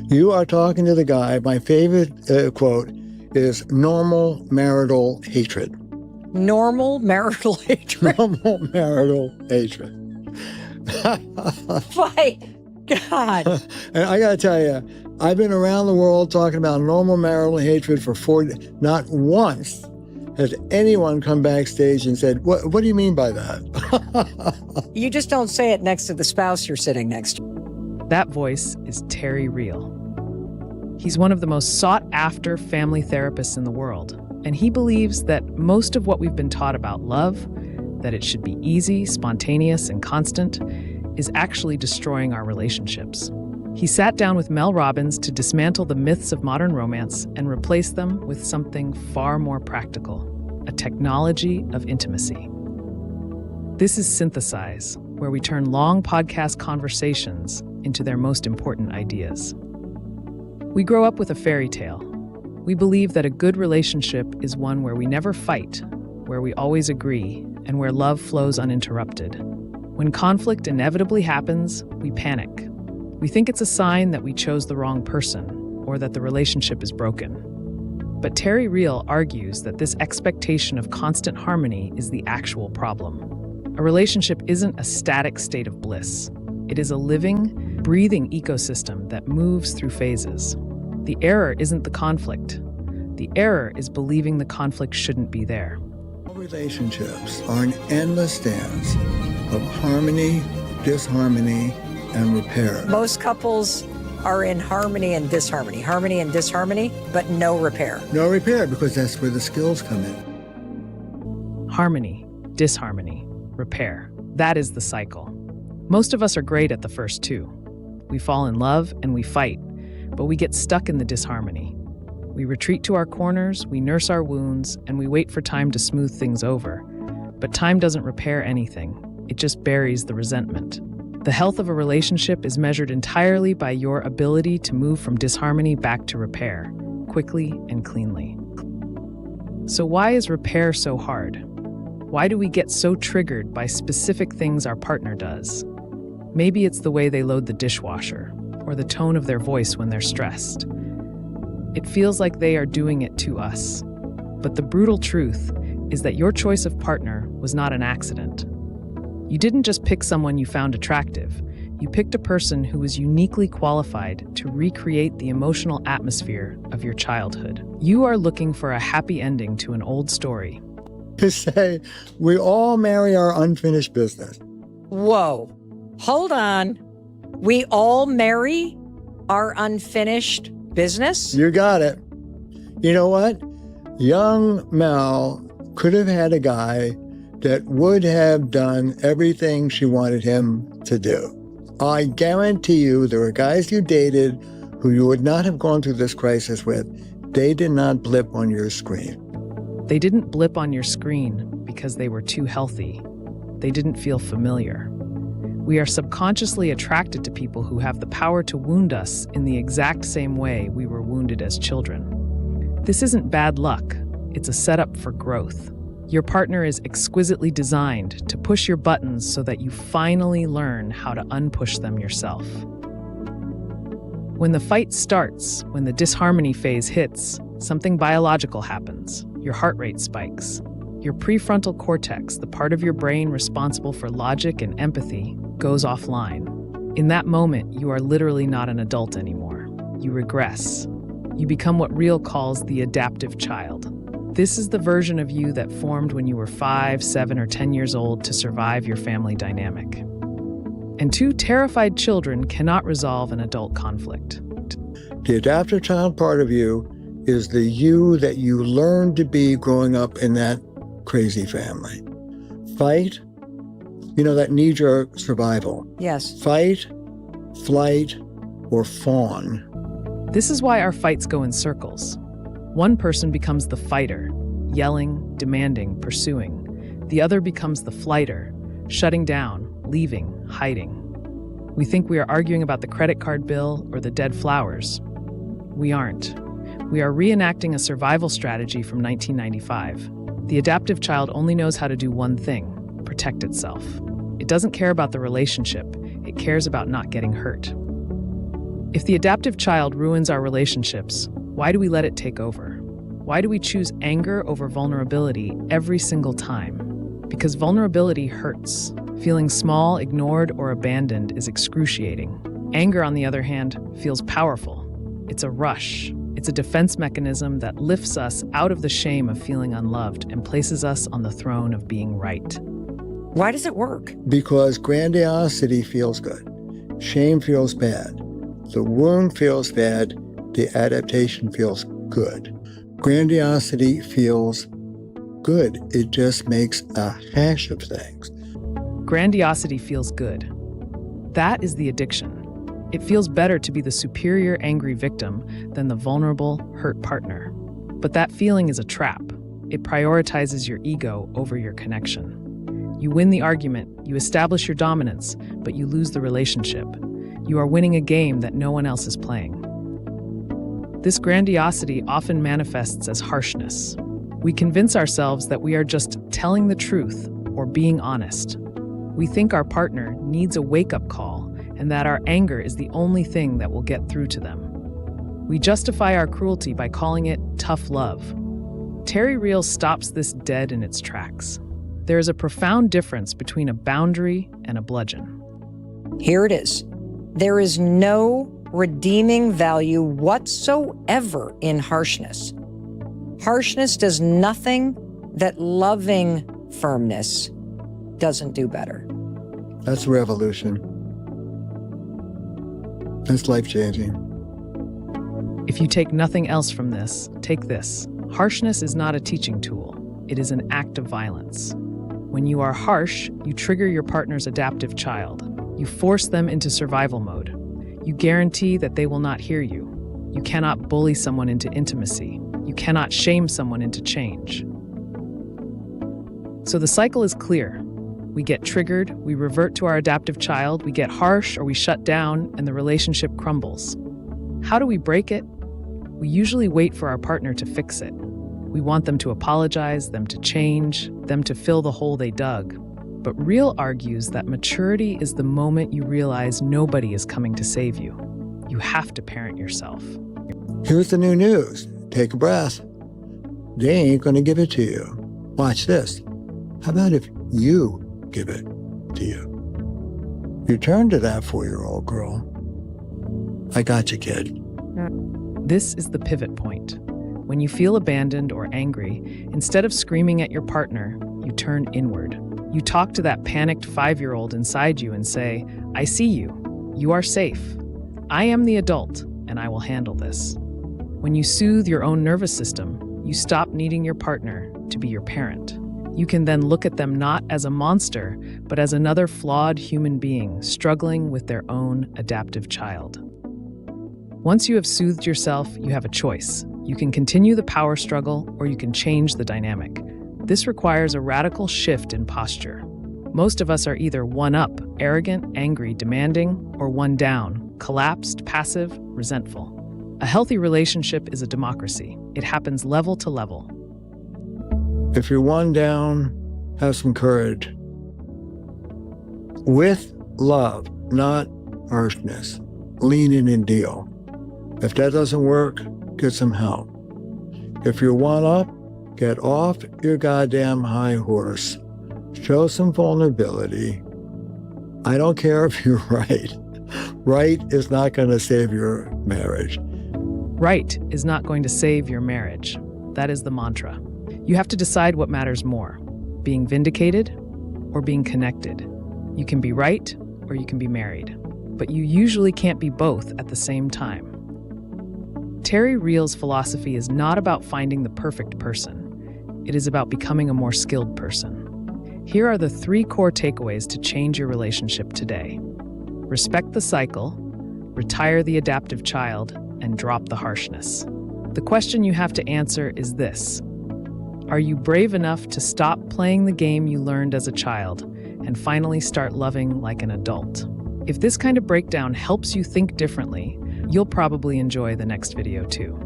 You are talking to the guy. My favorite quote is normal marital hatred. Normal marital hatred. Normal marital hatred. My God. And I got to tell you, I've been around the world talking about normal marital hatred for 40. Not once has anyone come backstage and said, what do you mean by that? You just don't say it next to the spouse you're sitting next to. That voice is Terry Real. He's one of the most sought-after family therapists in the world, and he believes that most of what we've been taught about love, that it should be easy, spontaneous, and constant, is actually destroying our relationships. He sat down with Mel Robbins to dismantle the myths of modern romance and replace them with something far more practical, a technology of intimacy. This is Synthesize, where we turn long podcast conversations into their most important ideas. We grow up with a fairy tale. We believe that a good relationship is one where we never fight, where we always agree, and where love flows uninterrupted. When conflict inevitably happens, we panic. We think it's a sign that we chose the wrong person or that the relationship is broken. But Terry Real argues that this expectation of constant harmony is the actual problem. A relationship isn't a static state of bliss. It is a living, breathing ecosystem that moves through phases. The error isn't the conflict. The error is believing the conflict shouldn't be there. Relationships are an endless dance of harmony, disharmony, and repair. Most couples are in harmony and disharmony, but no repair. No repair, because that's where the skills come in. Harmony, disharmony, repair. That is the cycle. Most of us are great at the first two. We fall in love and we fight, but we get stuck in the disharmony. We retreat to our corners, we nurse our wounds, and we wait for time to smooth things over. But time doesn't repair anything. It just buries the resentment. The health of a relationship is measured entirely by your ability to move from disharmony back to repair, quickly and cleanly. So why is repair so hard? Why do we get so triggered by specific things our partner does? Maybe it's the way they load the dishwasher, or the tone of their voice when they're stressed. It feels like they are doing it to us. But the brutal truth is that your choice of partner was not an accident. You didn't just pick someone you found attractive. You picked a person who was uniquely qualified to recreate the emotional atmosphere of your childhood. You are looking for a happy ending to an old story. To say, we all marry our unfinished business. Whoa, hold on. We all marry our unfinished business? You got it. You know what? Young Mel could have had a guy that would have done everything she wanted him to do. I guarantee you there were guys you dated who you would not have gone through this crisis with. They did not blip on your screen. They didn't blip on your screen because they were too healthy. They didn't feel familiar. We are subconsciously attracted to people who have the power to wound us in the exact same way we were wounded as children. This isn't bad luck. It's a setup for growth. Your partner is exquisitely designed to push your buttons so that you finally learn how to unpush them yourself. When the fight starts, when the disharmony phase hits, something biological happens. Your heart rate spikes. Your prefrontal cortex, the part of your brain responsible for logic and empathy, goes offline. In that moment, you are literally not an adult anymore. You regress. You become what Real calls the adaptive child. This is the version of you that formed when you were 5, 7, or 10 years old to survive your family dynamic. And two terrified children cannot resolve an adult conflict. The adaptive child part of you is the you that you learned to be growing up in that crazy family. Fight, that knee-jerk survival. Yes. Fight, flight, or fawn. This is why our fights go in circles. One person becomes the fighter, yelling, demanding, pursuing. The other becomes the flighter, shutting down, leaving, hiding. We think we are arguing about the credit card bill or the dead flowers. We aren't. We are reenacting a survival strategy from 1995. The adaptive child only knows how to do one thing: protect itself. It doesn't care about the relationship. It cares about not getting hurt. If the adaptive child ruins our relationships, why do we let it take over? Why do we choose anger over vulnerability every single time? Because vulnerability hurts. Feeling small, ignored, or abandoned is excruciating. Anger, on the other hand, feels powerful. It's a rush. It's a defense mechanism that lifts us out of the shame of feeling unloved and places us on the throne of being right. Why does it work? Because grandiosity feels good. Shame feels bad. The wound feels bad. The adaptation feels good. Grandiosity feels good. It just makes a hash of things. Grandiosity feels good. That is the addiction. It feels better to be the superior, angry victim than the vulnerable, hurt partner. But that feeling is a trap. It prioritizes your ego over your connection. You win the argument, you establish your dominance, but you lose the relationship. You are winning a game that no one else is playing. This grandiosity often manifests as harshness. We convince ourselves that we are just telling the truth or being honest. We think our partner needs a wake-up call and that our anger is the only thing that will get through to them. We justify our cruelty by calling it tough love. Terry Real stops this dead in its tracks. There is a profound difference between a boundary and a bludgeon. Here it is. There is no redeeming value whatsoever in harshness. Harshness does nothing that loving firmness doesn't do better. That's revolution. That's life-changing. If you take nothing else from this, take this. Harshness is not a teaching tool. It is an act of violence. When you are harsh, you trigger your partner's adaptive child. You force them into survival mode. You guarantee that they will not hear you. You cannot bully someone into intimacy. You cannot shame someone into change. So the cycle is clear. We get triggered, we revert to our adaptive child, we get harsh or we shut down, and the relationship crumbles. How do we break it? We usually wait for our partner to fix it. We want them to apologize, them to change, them to fill the hole they dug. But Real argues that maturity is the moment you realize nobody is coming to save you. You have to parent yourself. Here's the new news. Take a breath. They ain't going to give it to you. Watch this. How about if you give it to you? You turn to that 4-year-old girl. I got you, kid. This is the pivot point. When you feel abandoned or angry, instead of screaming at your partner, you turn inward. You talk to that panicked 5-year-old inside you and say, I see you. You are safe. I am the adult, and I will handle this. When you soothe your own nervous system, you stop needing your partner to be your parent. You can then look at them not as a monster, but as another flawed human being struggling with their own adaptive child. Once you have soothed yourself, you have a choice. You can continue the power struggle, or you can change the dynamic. This requires a radical shift in posture. Most of us are either one up, arrogant, angry, demanding, or one down, collapsed, passive, resentful. A healthy relationship is a democracy. It happens level to level. If you're one down, have some courage. With love, not harshness. Lean in and deal. If that doesn't work, get some help. If you're one up, get off your goddamn high horse. Show some vulnerability. I don't care if you're right. Right is not going to save your marriage. Right is not going to save your marriage. That is the mantra. You have to decide what matters more, being vindicated or being connected. You can be right or you can be married, but you usually can't be both at the same time. Terry Real's philosophy is not about finding the perfect person. It is about becoming a more skilled person. Here are the 3 core takeaways to change your relationship today. Respect the cycle, retire the adaptive child, and drop the harshness. The question you have to answer is this: are you brave enough to stop playing the game you learned as a child and finally start loving like an adult? If this kind of breakdown helps you think differently, you'll probably enjoy the next video too.